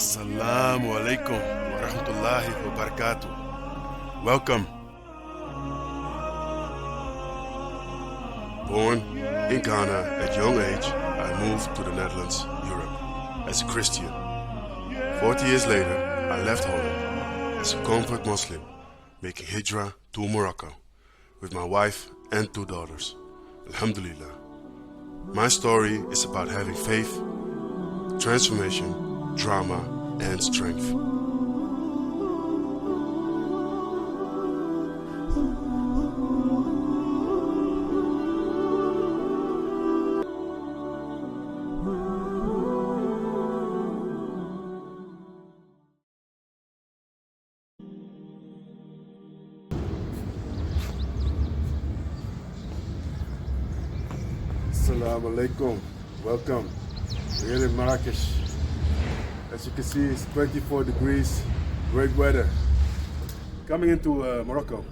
Assalamu alaikum wa rahmatullahi wa barakatuh. Welcome. Born in Ghana at young age, I moved to the Netherlands, Europe, as a Christian. 40 years later, I left Holland as a convert Muslim, making hijra to Morocco with my wife and 2 daughters. Alhamdulillah. My story is about having faith, transformation, drama, and strength. Assalamu alaikum. Welcome. We're here in Marrakesh. As you can see, it's 24 degrees, great weather. Coming into Morocco,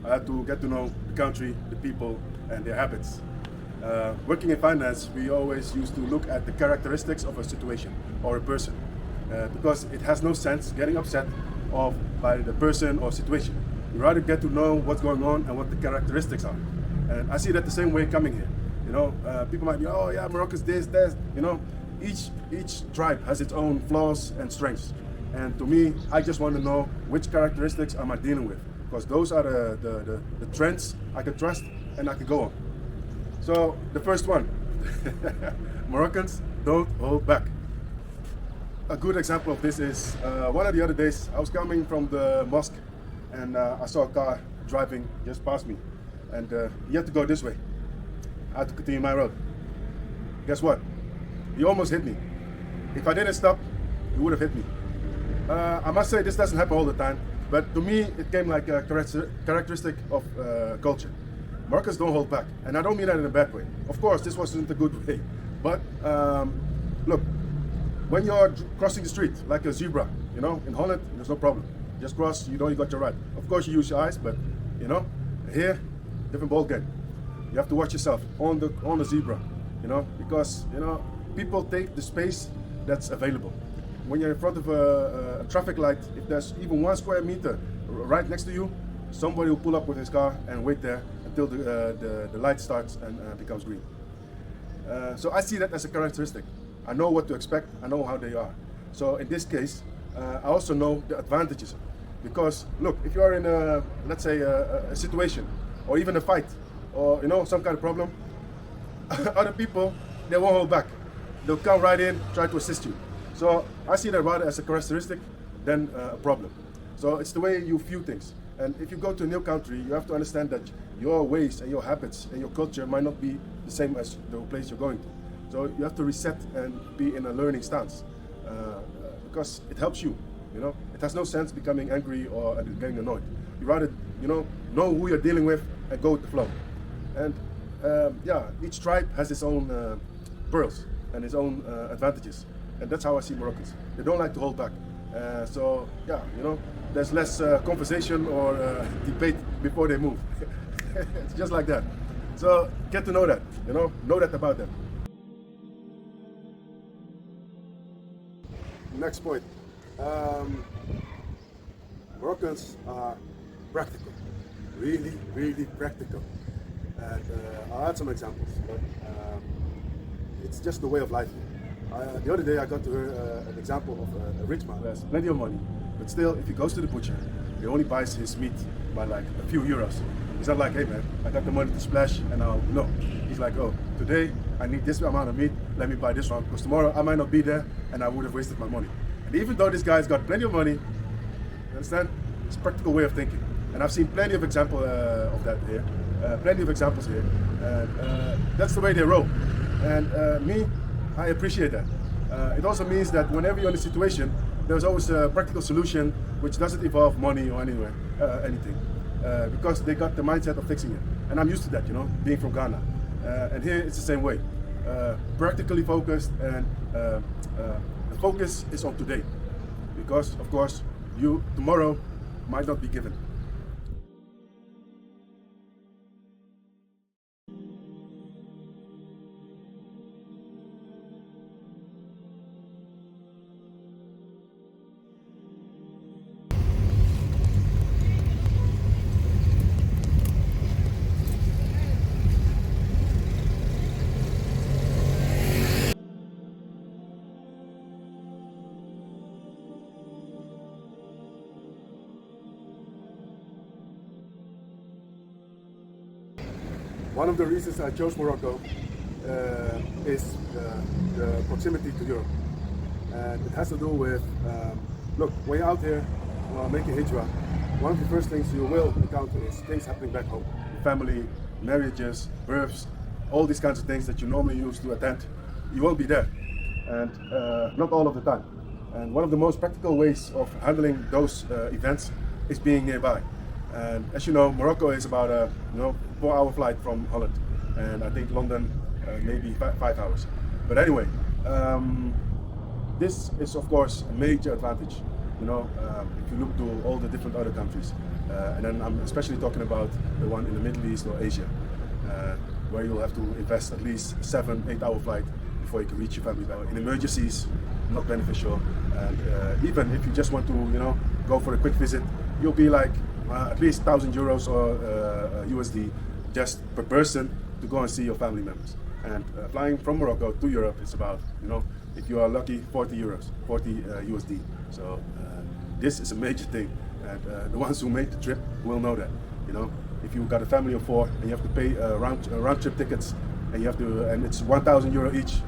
I had to get to know the country, the people, and their habits. Working in finance, we always used to look at the characteristics of a situation or a person, because it has no sense getting upset by the person or situation. You rather get to know what's going on and what the characteristics are. And I see that the same way coming here. You know, people might be, oh yeah, Morocco's this, that. You know, each tribe has its own flaws and strengths. And to me, I just want to know which characteristics am I dealing with, because those are the trends I can trust and I can go on. So the first one, Moroccans don't hold back. A good example of this is one of the other days I was coming from the mosque and I saw a car driving just past me, and he had to go this way. I had to continue my road. Guess what? He almost hit me. If I didn't stop, he would have hit me. I must say this doesn't happen all the time, but to me it came like a characteristic of culture. Moroccans don't hold back, and I don't mean that in a bad way. Of course, this wasn't a good way, but look, when you're crossing the street like a zebra, you know, in Holland, there's no problem. Just cross, you know you got your right. Of course you use your eyes, but you know, here, different ball game. You have to watch yourself on the zebra, you know, because you know people take the space that's available. When you're in front of a traffic light, if there's even 1 square meter right next to you, somebody will pull up with his car and wait there until the light starts and becomes green. So I see that as a characteristic. I know what to expect. I know how they are. So in this case, I also know the advantages, because look, if you are in let's say a situation or even a fight, or you know, some kind of problem, other people, they won't hold back. They'll come right in, try to assist you. So I see that rather as a characteristic than a problem. So it's the way you view things. And if you go to a new country, you have to understand that your ways and your habits and your culture might not be the same as the place you're going to. So you have to reset and be in a learning stance, because it helps you. You know, it has no sense becoming angry or getting annoyed. You rather, you know who you're dealing with and go with the flow. And yeah, each tribe has its own pearls and its own advantages, and that's how I see Moroccans. They don't like to hold back. So yeah, you know, there's less conversation or debate before they move. It's just like that. So get to know that, you know that about them. Next point. Moroccans are practical, really, really practical. And I'll add some examples, but it's just the way of life. The other day I got to hear an example of a rich man who has plenty of money, but still, if he goes to the butcher, he only buys his meat by like a few euros. He's not like, hey man, I got the money to splash, and no. He's like, oh, today I need this amount of meat, let me buy this one, because tomorrow I might not be there, and I would have wasted my money. And even though this guy's got plenty of money, you understand? It's a practical way of thinking. And I've seen plenty of examples of that here. Plenty of examples here. That's the way they roll. And me, I appreciate that. It also means that whenever you're in a situation, there's always a practical solution which doesn't involve money or anything. Because they got the mindset of fixing it. And I'm used to that, you know, being from Ghana. And here it's the same way. Practically focused, and the focus is on today. Because, of course, tomorrow might not be given. One of the reasons I chose Morocco is the proximity to Europe. And it has to do with, look, when you're out here making hijra, one of the first things you will encounter is things happening back home. Family, marriages, births, all these kinds of things that you normally used to attend, you won't be there. And not all of the time. And one of the most practical ways of handling those events is being nearby. And as you know, Morocco is about a 4-hour flight from Holland, and I think London maybe 5 hours. But anyway, this is of course a major advantage. If you look to all the different other countries, and then I'm especially talking about the one in the Middle East or Asia, where you'll have to invest at least 7-8 hour flight before you can reach your family. In emergencies, not beneficial. And even if you just want to, go for a quick visit, you'll be like at least €1,000 or USD just per person to go and see your family members. And flying from Morocco to Europe is about, if you are lucky, €40, 40 USD. So this is a major thing, and the ones who made the trip will know that. If you've got a family of 4 and you have to pay round trip tickets, and it's €1,000 each,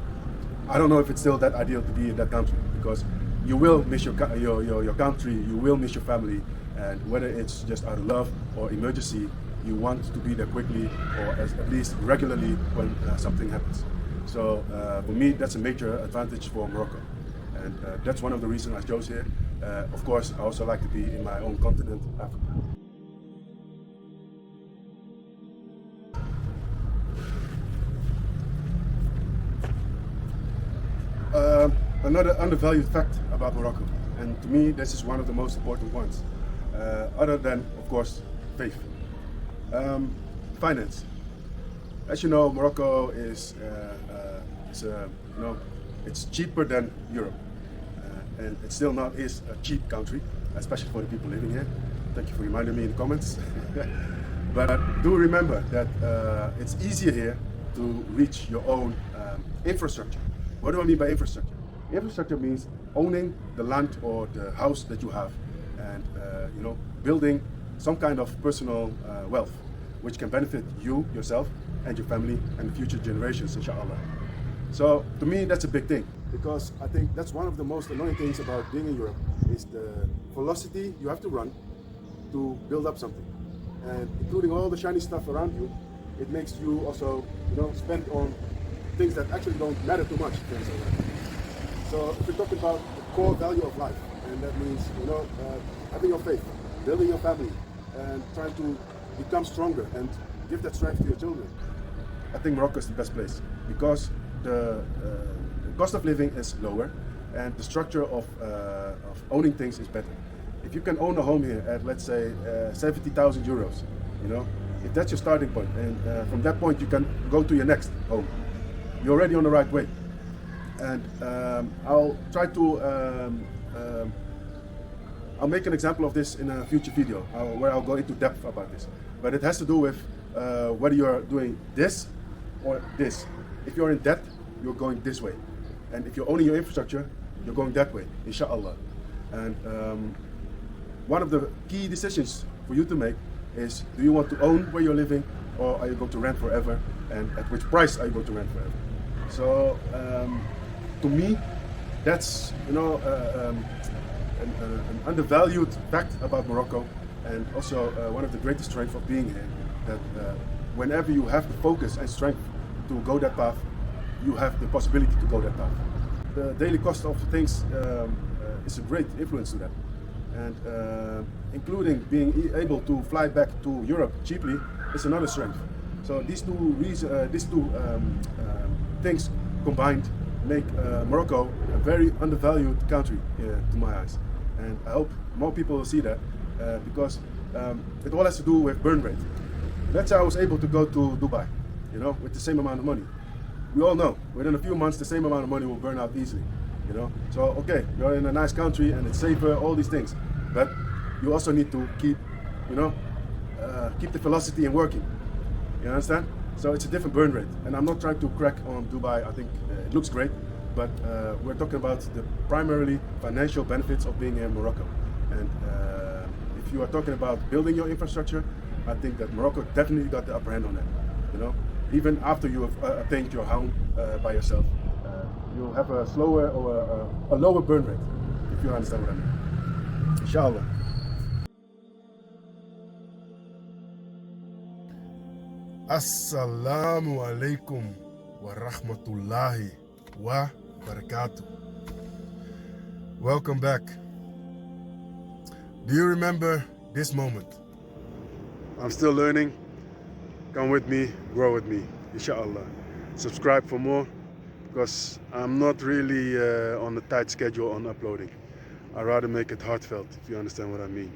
I don't know if it's still that ideal to be in that country, because you will miss your country, you will miss your family, and whether it's just out of love or emergency, you want to be there quickly or at least regularly when something happens. So for me, that's a major advantage for Morocco, and that's one of the reasons I chose here. Of course, I also like to be in my own continent, Africa. Another undervalued fact about Morocco, and to me this is one of the most important ones, other than of course faith. Finance. As you know, Morocco is it's cheaper than Europe, and it still not is a cheap country, especially for the people living here. Thank you for reminding me in the comments. But do remember that it's easier here to reach your own infrastructure. What do I mean by infrastructure? Infrastructure means owning the land or the house that you have, and building some kind of personal wealth, which can benefit you, yourself, and your family, and future generations, inshallah. So to me, that's a big thing, because I think that's one of the most annoying things about being in Europe is the velocity you have to run to build up something, and including all the shiny stuff around you, it makes you also spend on things that actually don't matter too much. So if we're talking about the core value of life, and that means having your faith, building your family, and trying to become stronger and give that strength to your children, I think Morocco is the best place, because the cost of living is lower and the structure of owning things is better. If you can own a home here at, let's say, €70,000, if that's your starting point, and from that point you can go to your next home, you're already on the right way. And I'll try to I'll make an example of this in a future video where I'll go into depth about this. But it has to do with whether you're doing this or this. If you're in debt, you're going this way. And if you're owning your infrastructure, you're going that way, inshallah. And one of the key decisions for you to make is, do you want to own where you're living, or are you going to rent forever? And at which price are you going to rent forever? So to me, that's an undervalued fact about Morocco, and also one of the greatest strengths of being here, that whenever you have the focus and strength to go that path, you have the possibility to go that path. The daily cost of things is a great influence to that, and including being able to fly back to Europe cheaply is another strength. So these two things combined make Morocco a very undervalued country to my eyes, and I hope more people will see that, because it all has to do with burn rate. Let's say I was able to go to Dubai, with the same amount of money. We all know within a few months the same amount of money will burn out easily. So okay, you're in a nice country and it's safer, all these things, but you also need to keep the velocity in working. You understand? So it's a different burn rate, and I'm not trying to crack on Dubai. I think it looks great, but we're talking about the primarily financial benefits of being in Morocco. And if you are talking about building your infrastructure, I think that Morocco definitely got the upper hand on that. You know, even after you have attained your home by yourself, you'll have a slower or a lower burn rate, if you understand what I mean. Inshallah. Assalamu alaikum wa rahmatullahi wa barakatuh. Welcome back. Do you remember this moment? I'm still learning. Come with me, grow with me, inshallah. Subscribe for more, because I'm not really on a tight schedule on uploading. I'd rather make it heartfelt, if you understand what I mean.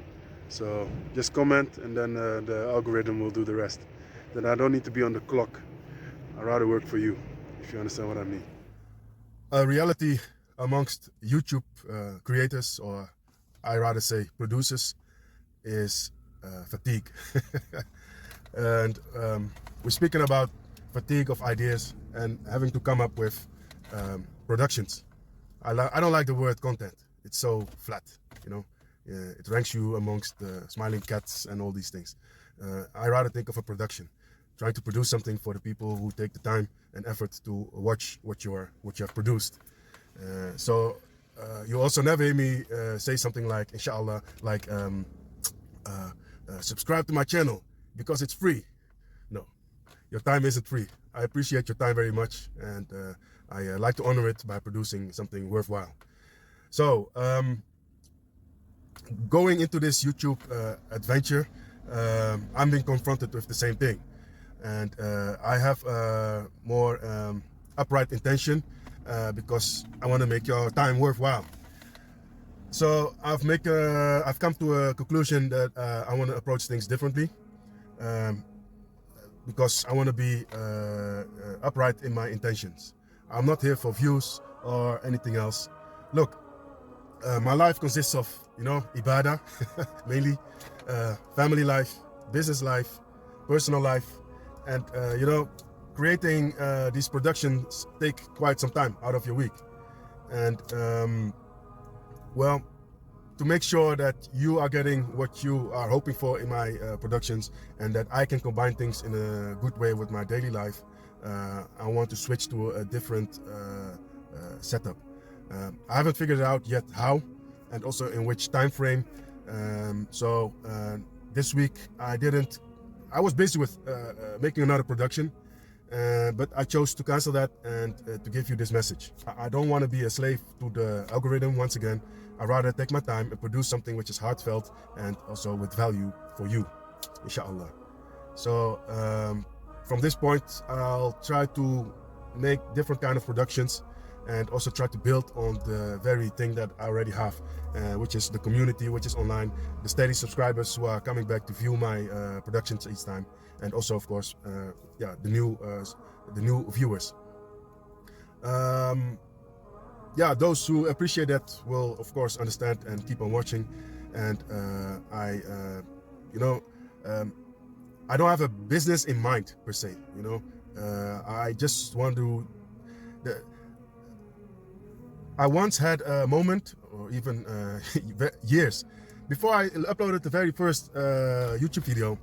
So just comment, and then the algorithm will do the rest. Then I don't need to be on the clock. I'd rather work for you, if you understand what I mean. A reality amongst YouTube creators, or I rather say producers, is fatigue. And we're speaking about fatigue of ideas and having to come up with productions. I don't like the word content. It's so flat, you know. It ranks you amongst smiling cats and all these things. I rather think of a production, trying to produce something for the people who take the time and effort to watch what you have produced. So you also never hear me say something like, inshallah, like subscribe to my channel because it's free. No, your time isn't free. I appreciate your time very much, and I like to honor it by producing something worthwhile. So going into this YouTube adventure, I'm being confronted with the same thing, and I have more upright intention because I want to make your time worthwhile. So I've come to a conclusion that I want to approach things differently, because I want to be upright in my intentions. I'm not here for views or anything else. Look, my life consists of, ibadah, mainly, family life, business life, personal life, and creating these productions take quite some time out of your week. And well, to make sure that you are getting what you are hoping for in my productions, and that I can combine things in a good way with my daily life, I want to switch to a different setup. I haven't figured out yet how, and also in which time frame. So this week I was busy with making another production, but I chose to cancel that and to give you this message. I don't want to be a slave to the algorithm once again. I'd rather take my time and produce something which is heartfelt and also with value for you, inshallah. So from this point, I'll try to make different kind of productions, and also try to build on the very thing that I already have, which is the community, which is online, the steady subscribers who are coming back to view my productions each time, and also, of course, the new viewers. Those who appreciate that will, of course, understand and keep on watching. And I don't have a business in mind per se. I just want to. I once had a moment, or even years, before I uploaded the very first YouTube video.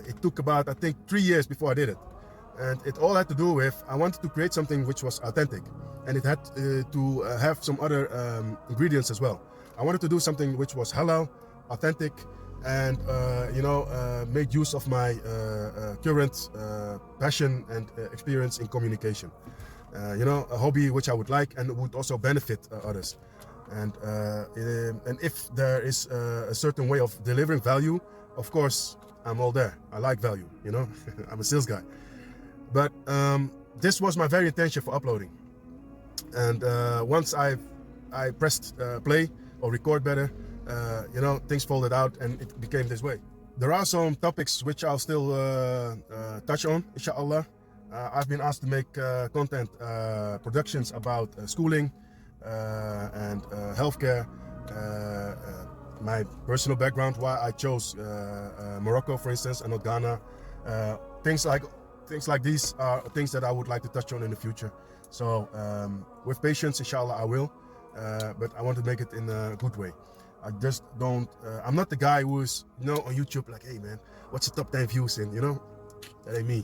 It took about, I think, 3 years before I did it. And it all had to do with, I wanted to create something which was authentic. And it had to have some other ingredients as well. I wanted to do something which was halal, authentic, and made use of my current passion and experience in communication. A hobby which I would like and would also benefit others. And if there is a certain way of delivering value, of course, I'm all there. I like value, I'm a sales guy. But this was my very intention for uploading. And once I pressed play, or record better, things folded out and it became this way. There are some topics which I'll still touch on, inshallah. I've been asked to make content productions about schooling and healthcare, my personal background, why I chose Morocco, for instance, and not Ghana. Things like these are things that I would like to touch on in the future. So with patience, inshallah, I will. But I want to make it in a good way. I just don't. I'm not the guy who's on YouTube like, hey man, what's the top 10 views in? That ain't me.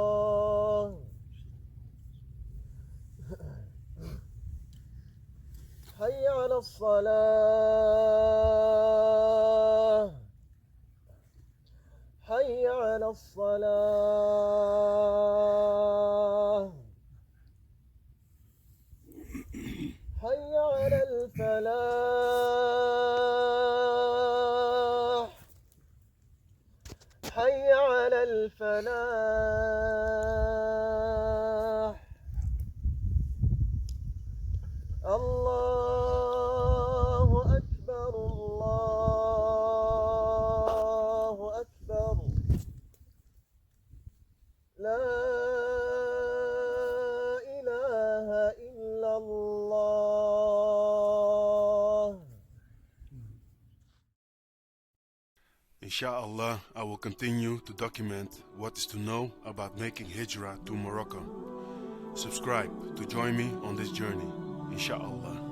الله حي على الصلاة حي على الصلاة حي على الفلاح حي على الفلاح الله أكبر الله أكبر لا إله إلا الله. Inshallah, I will continue to document what is to know about making hijra to Morocco. Subscribe to join me on this journey, inshallah.